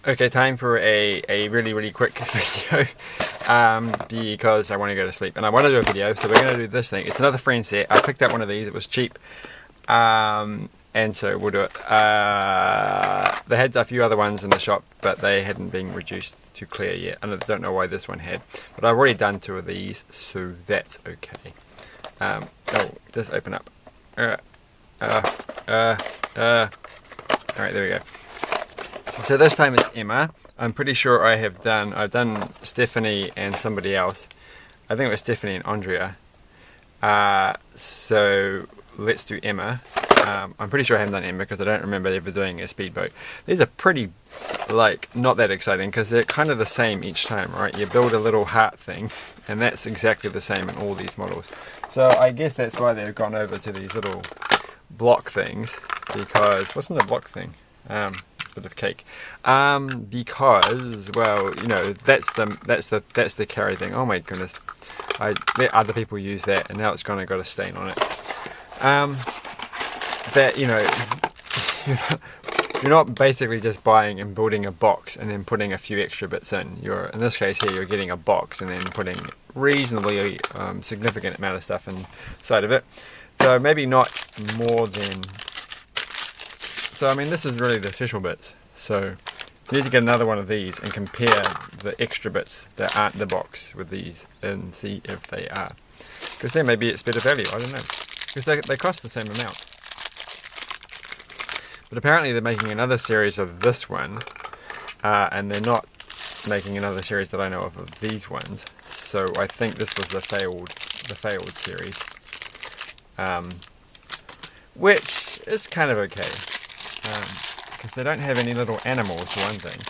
Okay, time for a really quick video because I want to go to sleep and I want to do a video, so we're going to do this thing. It's another friend set. I picked up one of these, it was cheap, and so we'll do it. They had a few other ones in the shop, but they hadn't been reduced to clear yet, and I don't know why this one had, but I've already done 2 of these, so that's okay. Oh, just open up. Alright, there we go. So this time it's Emma. I'm pretty sure I've done Stephanie and somebody else. I think it was Stephanie and Andrea. So let's do Emma. I'm pretty sure I haven't done Emma because I don't remember ever doing a speedboat. These are pretty, like, not that exciting because they're kind of the same each time, right? You build a little heart thing and that's exactly the same in all these models. So I guess that's why they've gone over to these little block things, because, what's in the block thing? Bit of cake, because, well, you know, that's the carry thing. Oh my goodness, I let other people use that and now it's got a stain on it. That, you know, you're not basically just buying and building a box and then putting a few extra bits in. In this case here, you're getting a box and then putting reasonably significant amount of stuff inside of it. So maybe not more than. So I mean, this is really the special bits. So you need to get another one of these and compare the extra bits that aren't the box with these and see if they are. Because then maybe it's better value, I don't know. Because they cost the same amount. But apparently they're making another series of this one, and they're not making another series that I know of these ones. So I think this was the failed series, which is kind of okay. Because they don't have any little animals, for one thing.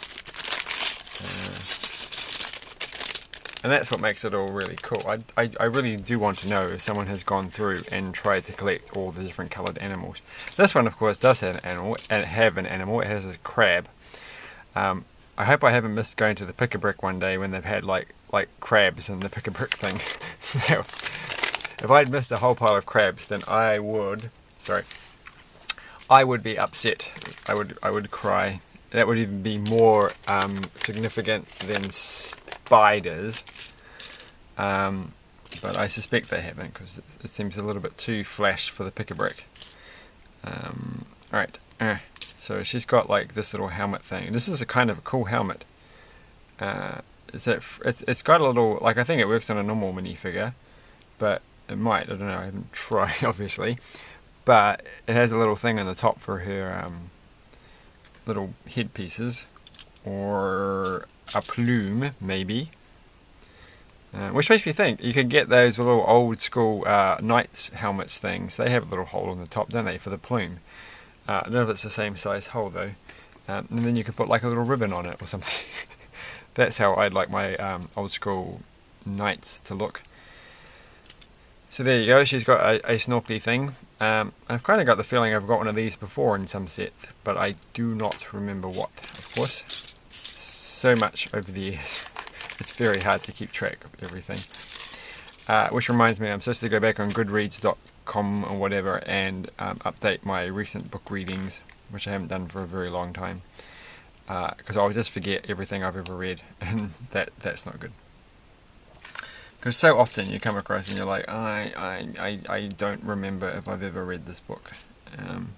And that's what makes it all really cool. I really do want to know if someone has gone through and tried to collect all the different coloured animals. This one, of course, does have an animal. It has a crab. I hope I haven't missed going to the Pick-a-Brick one day when they've had like crabs in the Pick-a-Brick thing. If I'd missed a whole pile of crabs, then I would be upset. I would cry. That would even be more significant than spiders. But I suspect they haven't because it seems a little bit too flash for the Pick-a-Brick. Alright, so she's got like this little helmet thing. This is a kind of a cool helmet. It's got a little, like, I think it works on a normal minifigure, but it might, I don't know, I haven't tried obviously. But it has a little thing on the top for her little headpieces, or a plume maybe, which makes me think you could get those little old school knights helmets things. They have a little hole on the top, don't they, for the plume? I don't know if it's the same size hole though, and then you could put like a little ribbon on it or something. That's how I'd like my old school knights to look. So there you go, she's got a snorkely thing. I've kind of got the feeling I've got one of these before in some set, but I do not remember what, of course. So much over the years. It's very hard to keep track of everything. Which reminds me, I'm supposed to go back on goodreads.com or whatever and update my recent book readings, which I haven't done for a very long time. Because I'll just forget everything I've ever read, and that's not good. Because so often you come across and you're like, I don't remember if I've ever read this book. And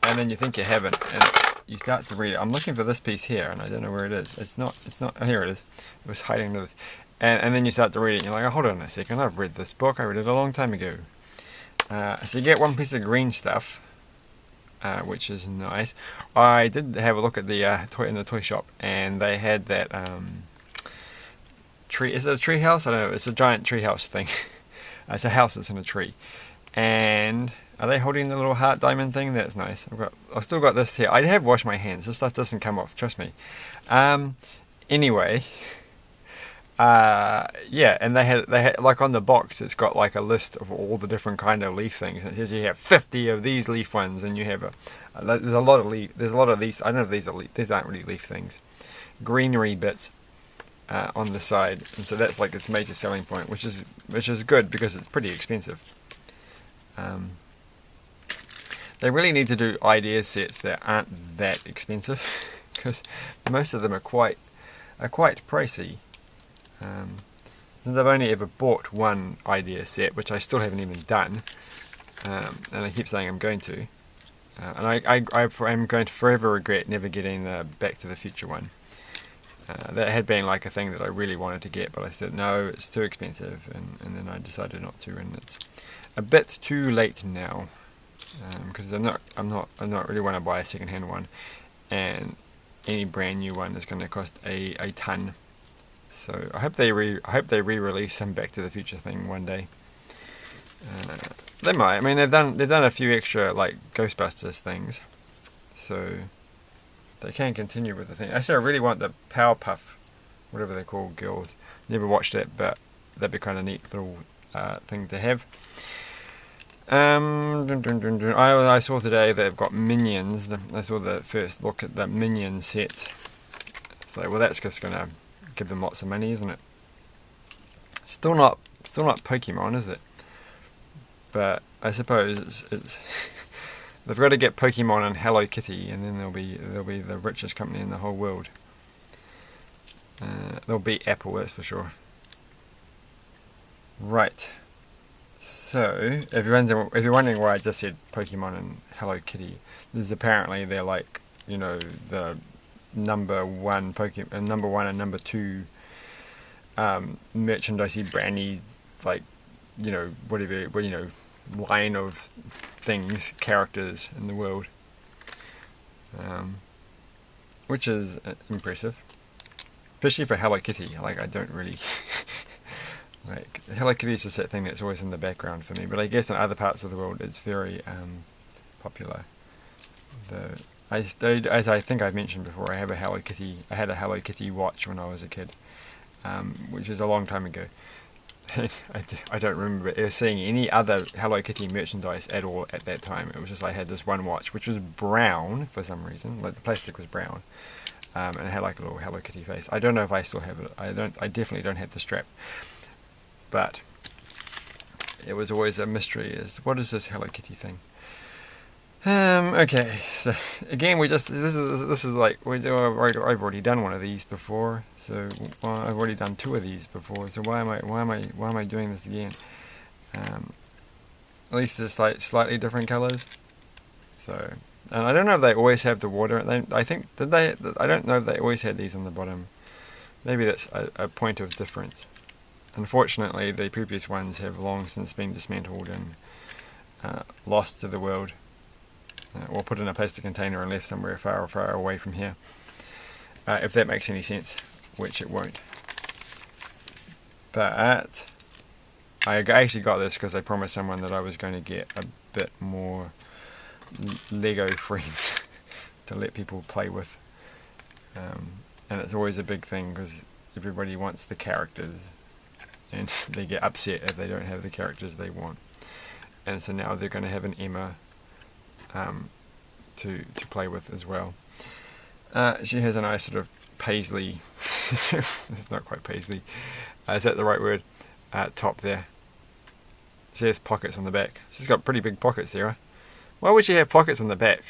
then you think you haven't, and you start to read it. I'm looking for this piece here, and I don't know where it is. It's not, oh, here it is. It was hiding under this. And then you start to read it, and you're like, oh, hold on a second, I've read this book. I read it a long time ago. So you get one piece of green stuff, which is nice. I did have a look at the in the toy shop, and they had that... tree. Is it a tree house? I don't know. It's a giant tree house thing. It's a house that's in a tree. And are they holding the little heart diamond thing? That's nice. I've still got this here. I have washed my hands. This stuff doesn't come off. Trust me. Anyway. Yeah, and they had like on the box. It's got like a list of all the different kind of leaf things. It says you have 50 of these leaf ones, and you have there's a lot of leaf. There's a lot of these. I don't know if these are leaf. These aren't really leaf things. Greenery bits. On the side, and so that's like its major selling point, which is good because it's pretty expensive. They really need to do idea sets that aren't that expensive, because most of them are quite pricey. Since I've only ever bought one idea set, which I still haven't even done, and I keep saying I'm going to, and I'm going to forever regret never getting the Back to the Future one. That had been like a thing that I really wanted to get, but I said no, it's too expensive, and then I decided not to, and it's a bit too late now, because I'm not really want to buy a second-hand one, and any brand new one is going to cost a ton. So I hope they re-release some Back to the Future thing one day. They might. I mean, they've done a few extra like Ghostbusters things, so they can continue with the thing. Actually, I really want the Powerpuff, whatever they're called, girls. Never watched it, but that'd be kind of neat little thing to have. I saw today they've got Minions. I saw the first look at the Minion set. So, well, that's just gonna give them lots of money, isn't it? Still not Pokemon, is it? But I suppose it's they've got to get Pokemon and Hello Kitty, and then they'll be the richest company in the whole world. They'll beat Apple, that's for sure. Right. So, if you're wondering why I just said Pokemon and Hello Kitty, there's apparently they're like, you know, the number one and number two merchandisey brandy, like, you know, whatever, you know, line of things, characters in the world, which is impressive, especially for Hello Kitty. Like, I don't really like Hello Kitty is just that thing that's always in the background for me, but I guess in other parts of the world it's very popular. As I think I've mentioned before, I had a Hello Kitty watch when I was a kid, which is a long time ago. I don't remember seeing any other Hello Kitty merchandise at all at that time. It was just I had this one watch, which was brown for some reason, like the plastic was brown, and it had like a little Hello Kitty face. I don't know if I still have it. I definitely don't have the strap, but it was always a mystery as what is this Hello Kitty thing. Okay, so again, this is like I've already done one of these before, so I've already done two of these before. So why am I doing this again? At least it's like slightly different colors. So, and I don't know if they always have the water. I think I don't know if they always had these on the bottom. Maybe that's a point of difference. Unfortunately, the previous ones have long since been dismantled and lost to the world. Or put in a plastic container and left somewhere far away from here. If that makes any sense, which it won't. But I actually got this because I promised someone that I was going to get a bit more Lego friends to let people play with. And it's always a big thing because everybody wants the characters and they get upset if they don't have the characters they want. And so now they're going to have an Emma to play with as well. She has a nice sort of paisley, it's not quite paisley, is that the right word, top there. She has pockets on the back. She's got pretty big pockets there. Why would she have pockets on the back?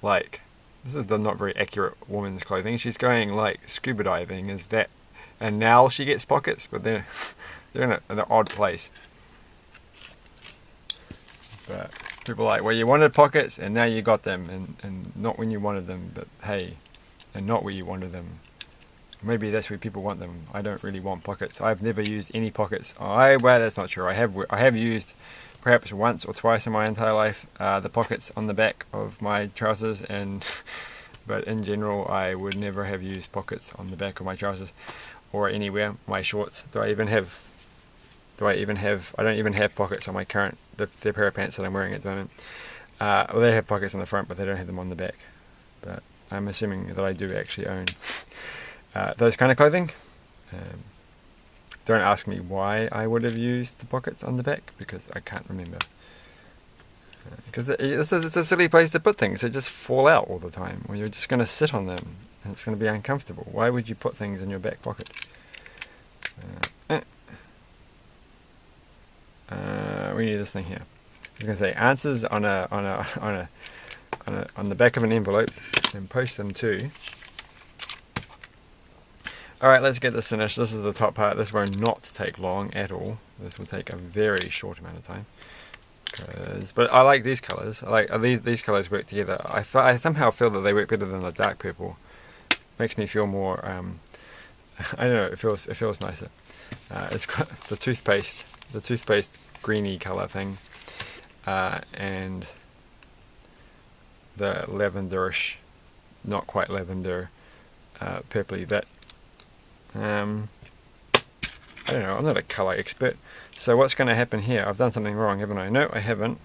Like, this is the not very accurate woman's clothing. She's going like scuba diving, is that, and now she gets pockets, but they're in an odd place. But people are like, well, you wanted pockets and now you got them, and not when you wanted them, but hey, and not where you wanted them. Maybe that's where people want them. I don't really want pockets. I've never used any pockets. Well, that's not true. I have used perhaps once or twice in my entire life the pockets on the back of my trousers, but in general I would never have used pockets on the back of my trousers or anywhere. My shorts. I don't even have pockets on my current the pair of pants that I'm wearing at the moment. Well, they have pockets on the front, but they don't have them on the back. But I'm assuming that I do actually own those kind of clothing. Don't ask me why I would have used the pockets on the back, because I can't remember. Because it's a silly place to put things. They just fall out all the time, or you're just going to sit on them, and it's going to be uncomfortable. Why would you put things in your back pocket? We need this thing here. I was going to say answers on the back of an envelope, and post them to Alright, let's get this finished. This is the top part. This will not take long at all. This will take a very short amount of time. But I like these colours. I like these colours work together. I somehow feel that they work better than the dark purple. Makes me feel more. I don't know. It feels nicer. It's got the toothpaste greeny colour thing, and the lavenderish, not quite lavender, purpley bit. I don't know, I'm not a colour expert. So what's going to happen here? I've done something wrong, haven't I? No, I haven't.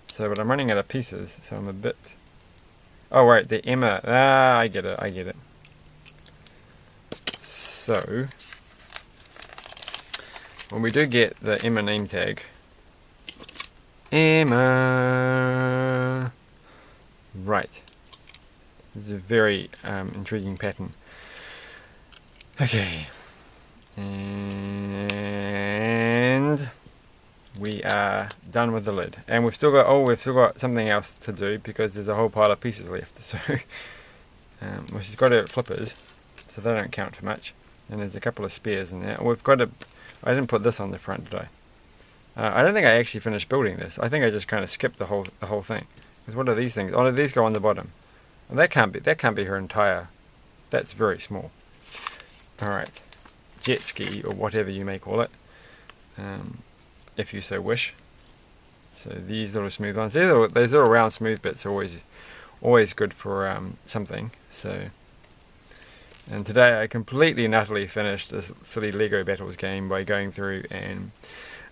So, but I'm running out of pieces, so I'm a bit... Oh, right, the Emma. I get it. So, when we do get the Emma name tag... Emma... Right. This is a very intriguing pattern. Okay, and we are done with the lid, and we've still got something else to do because there's a whole pile of pieces left. So we've just got our flippers, so they don't count for much, and there's a couple of spares in there. We've got I didn't put this on the front, did I? I don't think I actually finished building this. I think I just kind of skipped the whole thing. Because what are these things? Oh, these go on the bottom. Well, that can't be her entire. That's very small. Alright, jet ski, or whatever you may call it, if you so wish. So these little smooth ones, these little round smooth bits are always good for something. So, and today I completely and utterly finished this silly Lego Battles game by going through and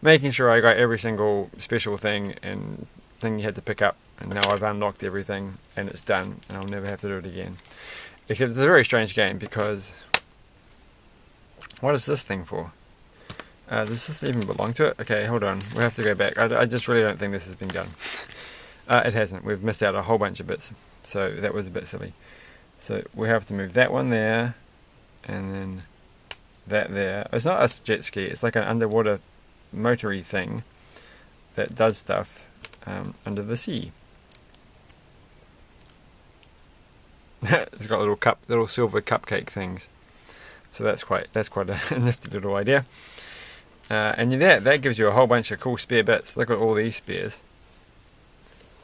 making sure I got every single special thing and thing you had to pick up, and now I've unlocked everything and it's done, and I'll never have to do it again. Except it's a very strange game because... What is this thing for? Does this even belong to it? Okay, hold on. We have to go back. I just really don't think this has been done. It hasn't. We've missed out a whole bunch of bits. So that was a bit silly. So we have to move that one there. And then that there. It's not a jet ski. It's like an underwater motory thing that does stuff under the sea. It's got little silver cupcake things. So that's quite a nifty little idea. And that gives you a whole bunch of cool spare bits. Look at all these spares.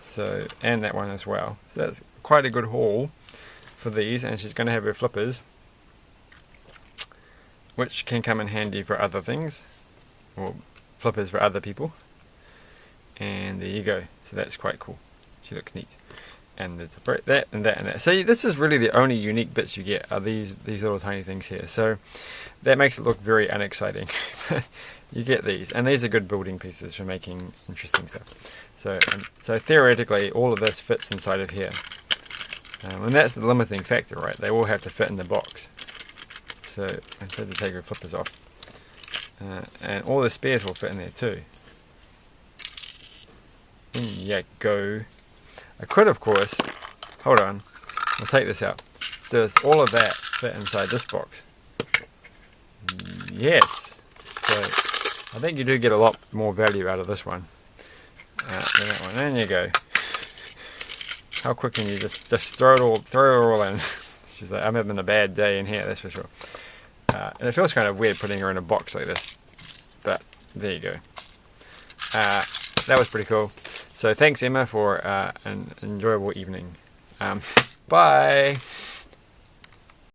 So, and that one as well. So that's quite a good haul for these. And she's going to have her flippers, which can come in handy for other things, or flippers for other people. And there you go. So that's quite cool. She looks neat. And there's that and that and that. So this is really the only unique bits you get are these little tiny things here. So that makes it look very unexciting. You get these, and these are good building pieces for making interesting stuff. So theoretically, all of this fits inside of here, and that's the limiting factor, right? They all have to fit in the box. So I had to take your flippers off, and all the spares will fit in there too. In you go. I could, of course, hold on, I'll take this out. Does all of that fit inside this box? Yes. So I think you do get a lot more value out of this one than that one. There you go. How quick can you just throw it all in? She's like, I'm having a bad day in here, that's for sure. And it feels kind of weird putting her in a box like this, but there you go. That was pretty cool. So thanks, Emma, for an enjoyable evening. Bye!